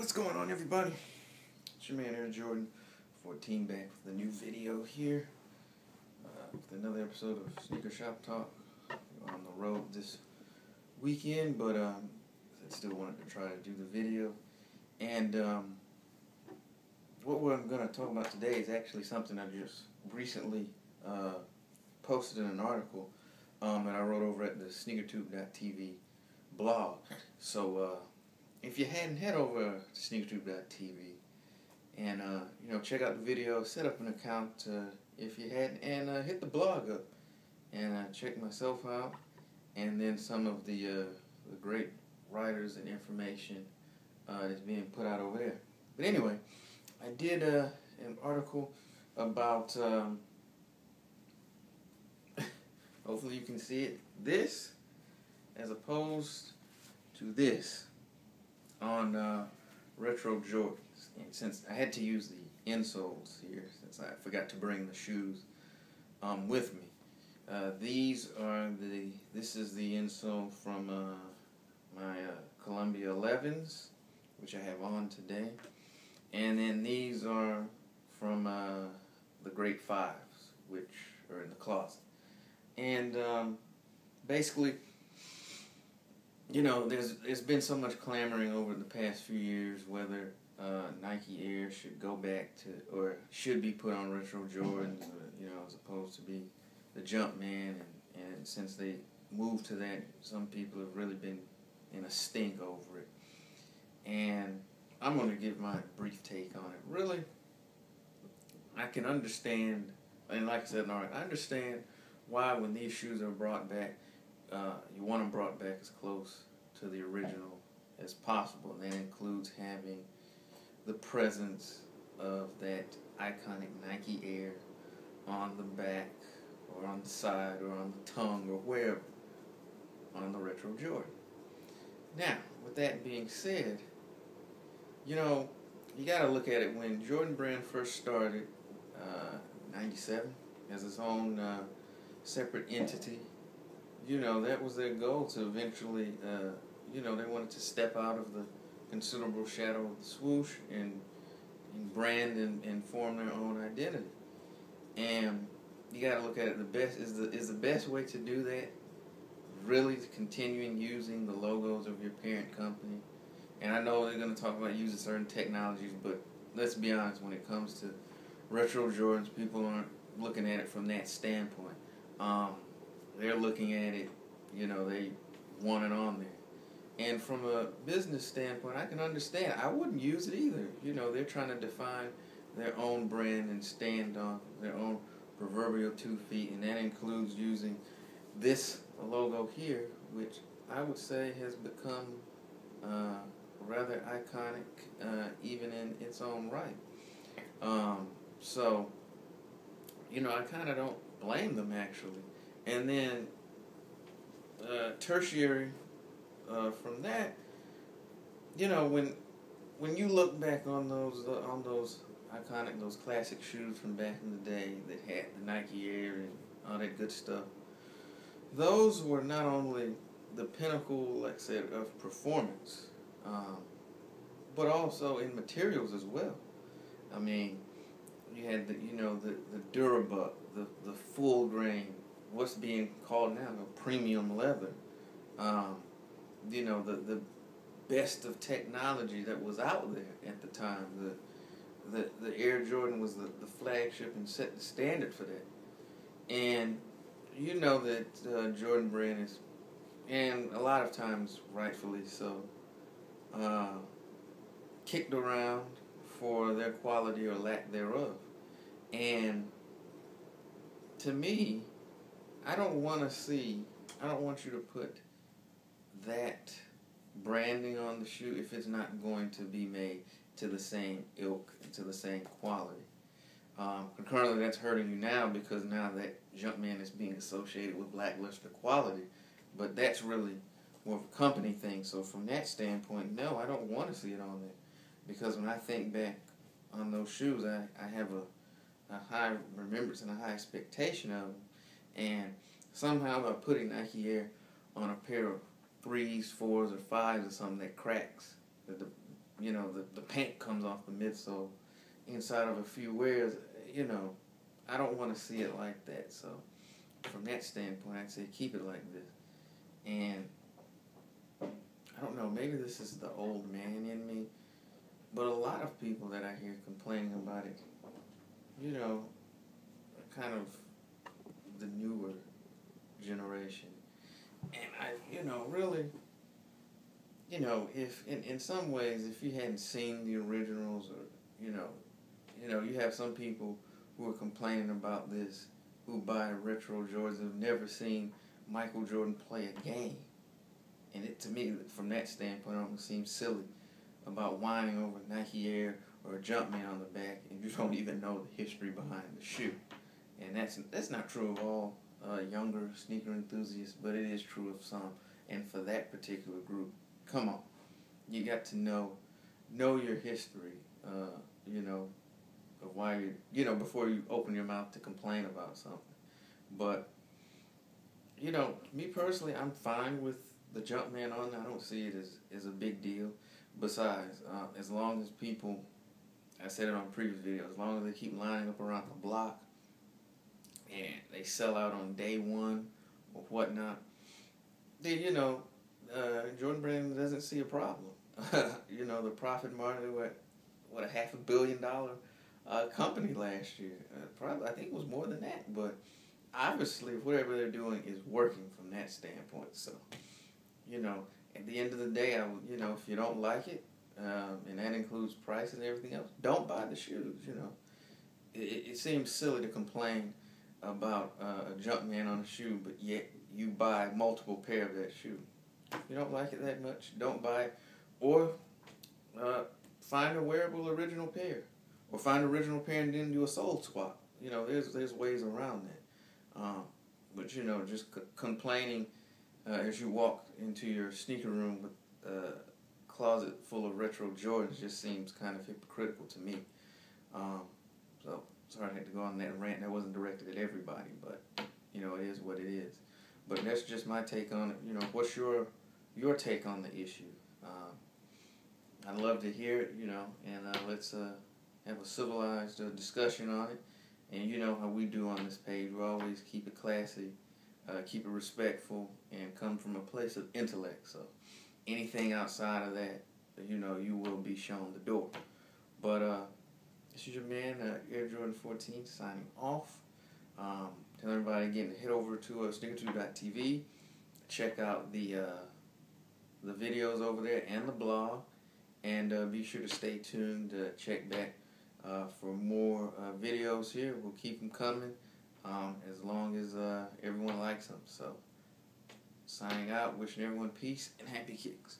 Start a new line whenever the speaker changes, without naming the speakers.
What's going on, everybody? It's your man Air Jordan 14 back with a new video here with another episode of SneakerShopTalk. We're on the road this weekend, but I still wanted to try to do the video. And what we're going to talk about today is actually something I just recently posted in an article that I wrote over at the SneakerTube.tv blog. So if you hadn't, head over to SneakerTube.tv and check out the video, set up an account if you hadn't, and hit the blog up and check myself out, and then some of the great writers and information that's being put out over there. But anyway, I did an article about hopefully you can see it, this as opposed to this on retro Jordans. And since I had to use the insoles here, since I forgot to bring the shoes with me, this is the insole from my Columbia 11s, which I have on today, and then these are from the great 5s, which are in the closet. And basically, there's been so much clamoring over the past few years whether Nike Air should go back to, or should be put on retro Jordans, as opposed to be the Jumpman. And since they moved to that, some people have really been in a stink over it. And I'm going to give my brief take on it. Really, I can understand, and like I said, I understand why when these shoes are brought back, you want them brought back as close to the original as possible. And that includes having the presence of that iconic Nike Air on the back or on the side or on the tongue or wherever on the retro Jordan. Now, with that being said, you got to look at it. When Jordan Brand first started, 97, as its own separate entity, that was their goal, to eventually, they wanted to step out of the considerable shadow of the swoosh and brand and form their own identity. And you got to look at it. The best way to do that really continuing using the logos of your parent company. And I know they're going to talk about using certain technologies, but let's be honest, when it comes to retro Jordans, people aren't looking at it from that standpoint. They're looking at it, they want it on there. And from a business standpoint, I can understand. I wouldn't use it either. They're trying to define their own brand and stand on their own proverbial 2 feet, and that includes using this logo here, which I would say has become rather iconic, even in its own right. So, I kind of don't blame them, actually. And then tertiary from that, when you look back on those iconic, those classic shoes from back in the day that had the Nike Air and all that good stuff, those were not only the pinnacle, like I said, of performance, but also in materials as well. I mean, you had the Durabuck, the full grain, what's being called now a premium leather, the best of technology that was out there at the time. The Air Jordan was the flagship and set the standard for that. And that Jordan Brand is, and a lot of times rightfully so, kicked around for their quality or lack thereof. And to me, I don't want you to put that branding on the shoe if it's not going to be made to the same ilk and to the same quality. Concurrently, that's hurting you now, because now that Jumpman is being associated with lackluster quality, but that's really more of a company thing. So from that standpoint, no, I don't want to see it on there, because when I think back on those shoes, I have a high remembrance and a high expectation of them. And somehow by putting Nike Air on a pair of 3s, 4s, or 5s or something that cracks, the paint comes off the midsole inside of a few wears. I don't want to see it like that. So from that standpoint, I'd say keep it like this. And I don't know, maybe this is the old man in me, but a lot of people that I hear complaining about it, kind of the newer generation. And really, if in some ways, if you hadn't seen the originals, or you have some people who are complaining about this, who buy retro Jordans, have never seen Michael Jordan play a game. And it, to me, from that standpoint, it almost seems silly about whining over Nike Air or a Jumpman on the back, and you don't even know the history behind the shoe. And that's not true of all younger sneaker enthusiasts, but it is true of some. And for that particular group, come on, you got to know your history, of why before you open your mouth to complain about something. But me personally, I'm fine with the Jumpman on. I don't see it as a big deal. Besides, as long as people, I said it on previous videos, as long as they keep lining up around the block and they sell out on day one or whatnot, then, Jordan Brand doesn't see a problem. The profit margin, what, a $500 million company last year. Probably, I think it was more than that, but obviously whatever they're doing is working from that standpoint. So, at the end of the day, if you don't like it, and that includes price and everything else, don't buy the shoes. It seems silly to complain about a Jumpman on a shoe, but yet you buy multiple pair of that shoe. If you don't like it that much, don't buy it, or find a wearable original pair, or find an original pair and then do a soul swap. There's ways around that. But just complaining as you walk into your sneaker room with a closet full of retro Jordans just seems kind of hypocritical to me. So sorry I had to go on that rant. That wasn't directed at everybody, but it is what it is. But that's just my take on it. What's your take on the issue? I'd love to hear it. And let's have a civilized discussion on it. And you know how we do on this page. We always keep it classy, keep it respectful, and come from a place of intellect. So anything outside of that, you will be shown the door. But this is your man, Air Jordan 14, signing off. Tell everybody again to head over to SneakerTube.tv. Check out the videos over there and the blog. And be sure to stay tuned. Check back for more videos here. We'll keep them coming as long as everyone likes them. So, signing out, wishing everyone peace and happy kicks.